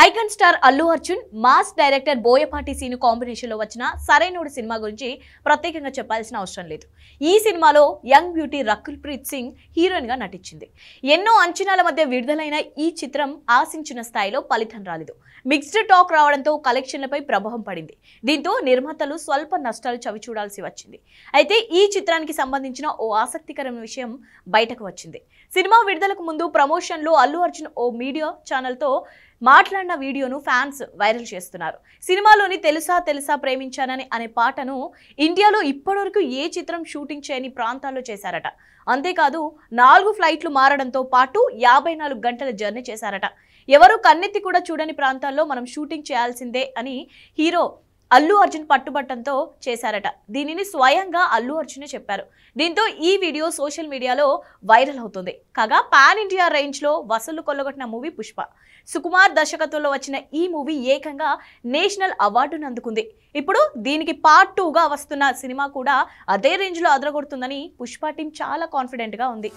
Icon star Allu Arjun mass director Boyapati Seenu combination లో వచ్చిన Sarainodu cinema గురించి ప్రత్యేకంగా చెప్పాల్సిన అవసరం లేదు. ఈ సినిమాలో young beauty Rakul Preet Singh heroine గా నటించింది. ఎన్నో అంచనాల మధ్య విడుదలైన ఈ చిత్రం ఆశించిన స్థాయిలో ఫలితం రాలేదు. మిక్స్డ్ టాక్ రావడంతో కలెక్షన్లపై ప్రభావం పడింది. దీంతో నిర్మాతలు స్వల్ప నష్టాలు చవిచూడాల్సి వచ్చింది. అయితే ఈ చిత్రానికి సంబంధించిన ఓ ఆసక్తికరమైన విషయం బయటకు వచ్చింది. సినిమా విడుదలకు ముందు ప్రమోషన్ లో అల్లు అర్జున్ ఓ మీడియా ఛానల్ తో మాట్లాడిన వీడియోను ఫ్యాన్స్ వైరల్ చేస్తున్నారు. సినిమాలోని తెలుసా తెలుసా ప్రేమించానని అనే పాటను ఇండియాలో ఇప్పటివరకు ఏ చిత్రం షూటింగ్ చేయని ప్రాంతాల్లో చేశారట. అంతేకాదు 4 ఫ్లైట్లు మారడంతో పాటు 54 గంటల జర్నీ చేశారట. ఎవరు కన్నెత్తి కూడా చూడని ప్రాంతాల్లో మనం షూటింగ్ చేయాల్సిందే అని హీరో అల్లు అర్జున్ పట్టుబట్టంతో చేశారట. దీనిని స్వయంగా అల్లు అర్జునే చెప్పారు. దీంతో ఈ వీడియో సోషల్ మీడియాలో వైరల్ అవుతుంది. కాగా పాన్ ఇండియా రేంజ్ లో వసూళ్లు కొల్లగొట్టిన మూవీ పుష్ప. సుకుమార్ దర్శకత్వంలో వచ్చిన ఈ మూవీ ఏకంగా నేషనల్ అవార్డును అందుకుంది. ఇప్పుడు దీనికి పార్ట్ 2గా వస్తున్న సినిమా కూడా అదే రేంజ్ లో అదరగొడుతుందని పుష్ప టీం చాలా కాన్ఫిడెంట్ గా ఉంది.